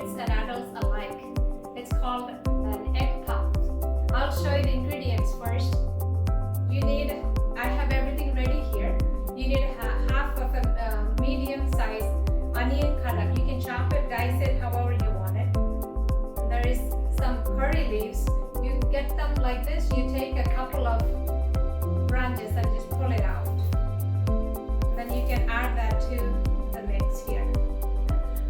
kids and adults alike. It's called an egg puff. I'll show you the ingredients first. I have everything ready here. You need half of a medium size onion cut up. You can chop it, dice it, however you want it. There is some curry leaves. You get them like this. You take a couple of branches and just pull it out. Then you can add that to the mix here.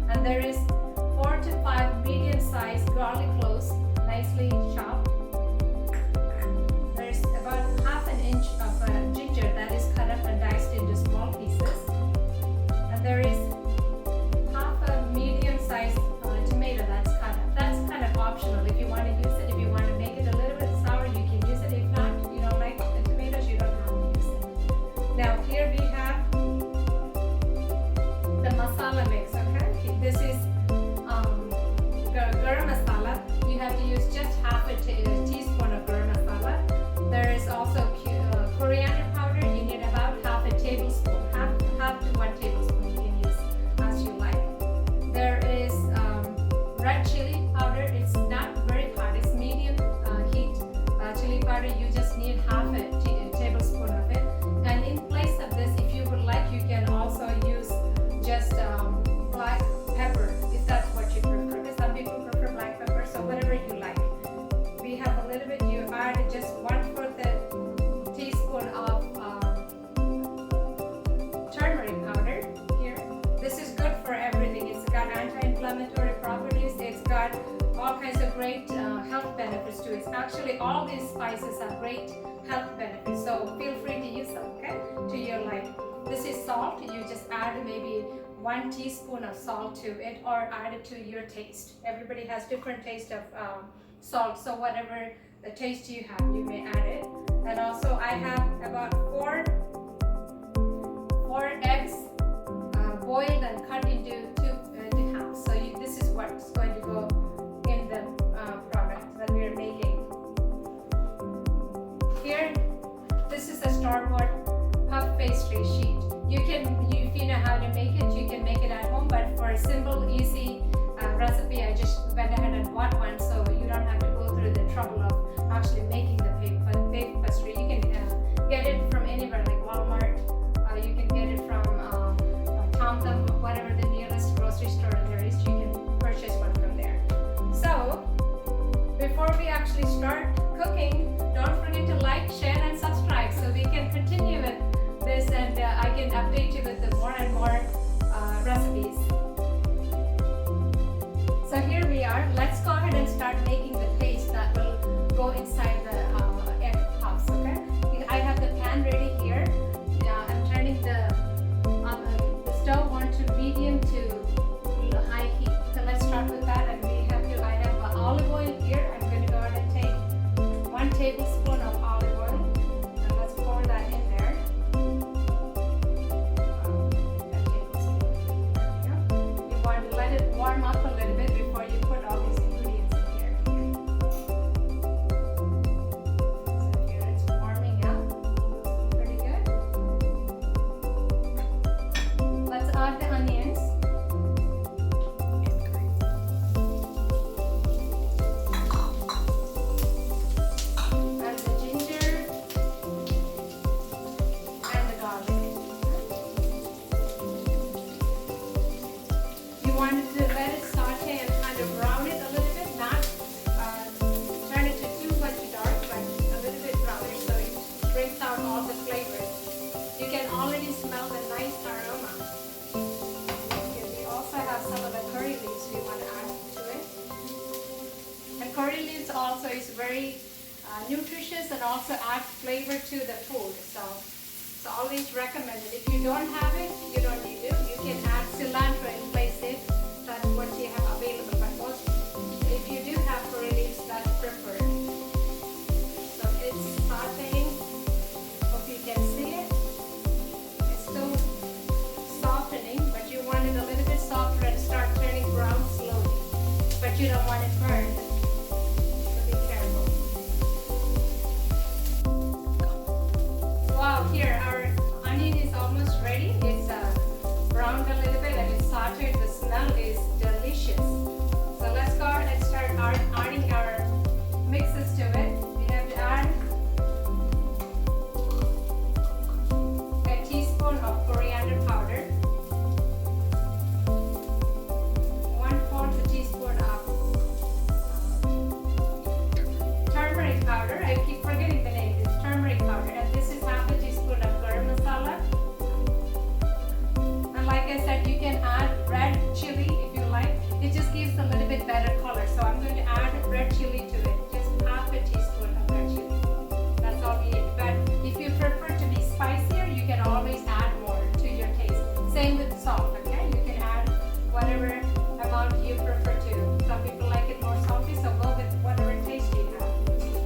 And there is 4 to 5 medium-sized garlic cloves, nicely chopped. There's about half an inch of ginger that is cut up and diced into small pieces. And there is half a medium-sized tomato that's cut up. That's kind of optional. If you want to use it, if you want to make it a little bit sour, you can use it. If not, you don't like the tomatoes, you don't have to use it. Now here we have the masala mix, okay? This is garam masala. You have to use just half a teaspoon of garam masala. There is also coriander powder. You need about half a tablespoon, half to 1 tablespoon. You can use as you like. There is red chili powder. It's not very hot. It's medium heat chili powder. You just need half a tablespoon of it. And in place of this, if you would like, you can also use just black pepper, if that's what you prefer. Because some people prefer black pepper, so whatever you like. We have a little bit. You add just 1/4 teaspoon of turmeric powder here. This is good for everything. It's got anti-inflammatory properties. It's got all kinds of great health benefits to it. Actually, all these spices have great health benefits, so feel free to use them, okay, to your liking. This is salt. You just add maybe 1 teaspoon of salt to it, or add it to your taste. Everybody has different taste of salt, so whatever the taste you have, you may add it. And also I have about 4 eggs boiled and cut into half. So this is what's going to go in the product that we're making. Here, this is a store-bought puff pastry sheet. If you know how to make it, you can make it at home, but for a simple, easy recipe, I just went ahead and bought one, so you don't have to go through the trouble of actually making the fake pastry. You can get it from anywhere, like Walmart. You can get it from Tom Thumb, whatever the nearest grocery store there is. You can purchase one from there. So, before we actually start cooking, don't forget to like, share, and subscribe so we can continue with this, and I can update you with the more and more recipes. So here we are. Let's go ahead and start making the paste that will go inside the egg puffs, okay? I have the pan ready here. I'm turning the stove on to medium to high heat. So let's start with that, and I have olive oil here. I'm going to go ahead and take 1 tablespoon of olive oil, and let's pour that in there. You want to let it warm up a little bit before you put all these ingredients in here. So here it's warming up. Pretty good. Let's add the onions. And the ginger and the garlic. You want to let it saute and kind of brown it a little bit, not turn it to too much dark, but a little bit brownish, so it brings out all the flavors. You can already smell the nice aroma. Okay, we also have some of the curry leaves we want to add to it. And curry leaves also is very nutritious and also adds flavor to the food. So it's always recommended. If you don't have it, you don't need to. You can add cilantro in place if that's what you have available. But most, if you do have curry leaves, that's preferred. So it's sauteing. Hope you can see it. It's still softening, but you want it a little bit softer and start turning brown slowly. But you don't want it burned. So be careful. Wow, here our onion is almost ready. It's browned a little bit and it's sauteed. The smell is delicious. little bit better color. So I'm going to add red chili to it, just half a teaspoon of red chili. That's all we need. But if you prefer to be spicier, you can always add more to your taste. Same with salt, okay? You can add whatever amount you prefer to. Some people like it more salty, so go with whatever taste you have.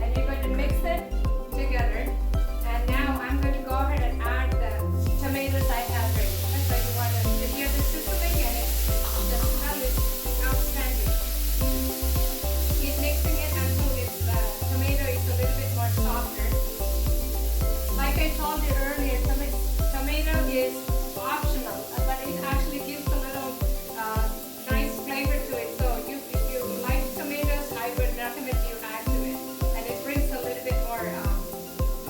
And you're going to mix it together. And now I'm going to go ahead and add the tomatoes I have ready. So you want to hear the sizzling, and the smell is outstanding. Keep mixing it until the tomato is a little bit more softer. Like I told you earlier, tomato is optional, but it actually gives a little nice flavor to it. So if you like tomatoes, I would recommend you add to it, and it brings a little bit more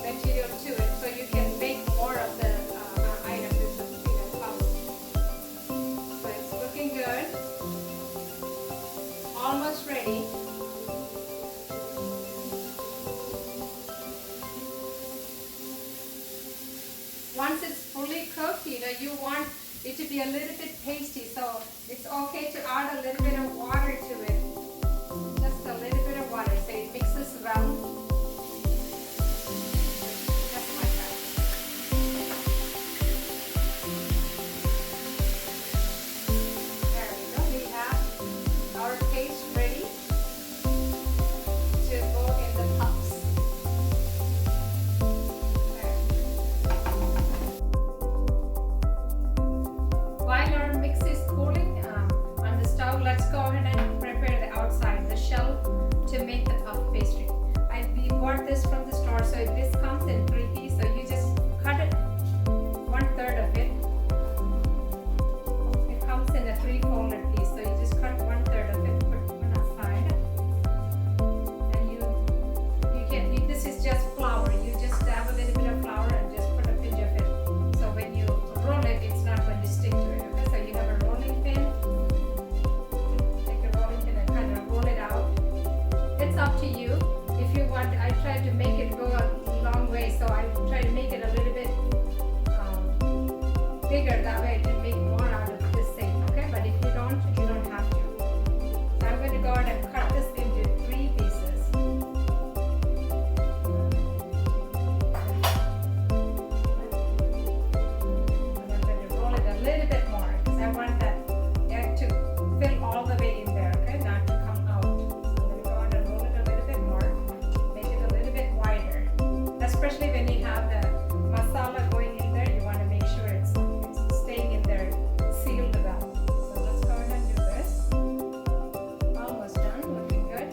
material to it, so you can make more of the item with the sauce. So it's looking good, almost ready. Once it's fully cooked, you want it to be a little bit pasty, so it's okay to add a little bit of water to it. Just a little bit of water, so it mixes well. Just like that. There we go. We have our paste ready to go in the cups. While our mix is cooling on the stove, let's go ahead and prepare the outside, the shell, to make the puff pastry. We bought this from the store, so this comes in 3 pieces. So you just cut it 1/3 of it. It comes in a 3-folded piece, so you just cut 1/3 of it, put one aside, and this is just flour. You just dab a little bit of flour and just put a pinch of it. So when you roll it, it's not going to stick to it. Okay, so you have a rolling pin. Take a rolling pin and kind of roll it out. It's up to you. If you want, I try to make it go a long way, so I try to make it a little bit bigger. That way I can make more out of this thing. Okay, but if you don't have to. So I'm going to go ahead and cut this into 3 pieces. And I'm going to roll it a little bit more because I want that egg to fill all the way in there, okay, not to come out. So I'm going to go ahead and roll it a little bit more, make it a little bit wider. Especially when you have the masala going in there, you want to make sure it's staying in there, sealed well. So let's go ahead and do this. Almost done, looking good.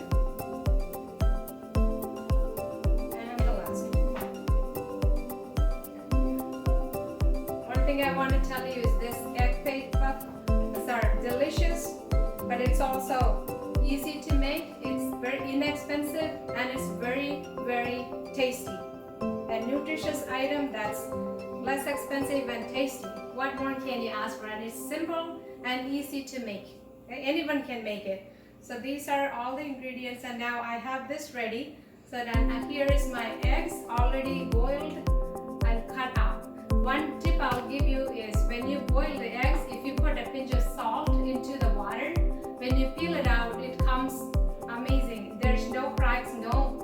And the last one. One thing I want to tell you is this egg puffs are delicious, but it's also easy to make. It's very inexpensive, and it's very, very tasty. A nutritious item that's less expensive and tasty. What more can you ask for? And it's simple and easy to make. Okay? Anyone can make it. So these are all the ingredients, and now I have this ready. So then here is my eggs already boiled and cut up. One tip I'll give you is when you boil the eggs, if you put a pinch of salt into the water, when you peel it out, it comes amazing. There's no cracks, no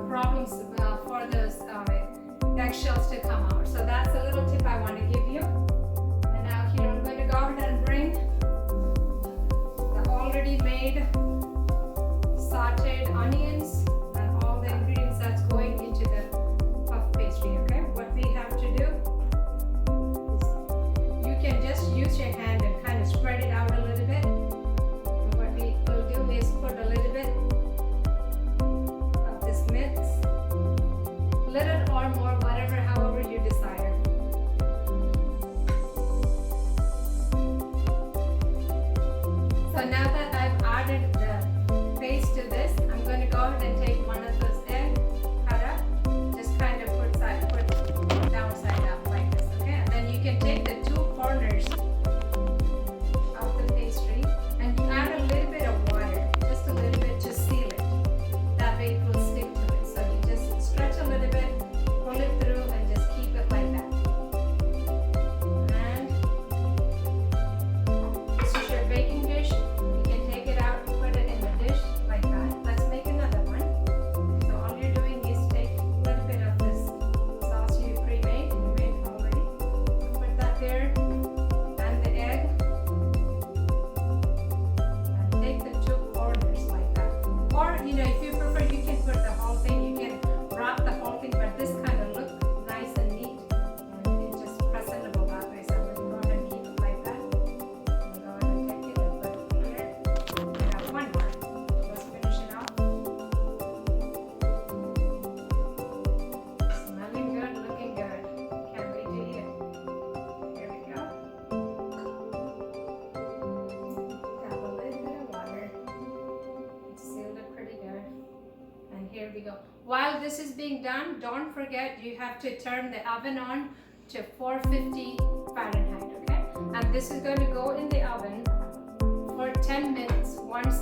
problems for those eggshells to come out. So that's a little tip I want to give you. And now here I'm going to go ahead and bring the already made sauteed onions and all the ingredients that's going into the puff pastry. Okay, what we have to do is you can just use your hand and kind of spread it out a little bit. And what we will do is put a little bit of this mix, little or more, whatever, however you desire. So now that I've added the paste to this, I'm going to go ahead and go. While this is being done, don't forget you have to turn the oven on to 450 Fahrenheit, okay? And this is going to go in the oven for 10 minutes. Once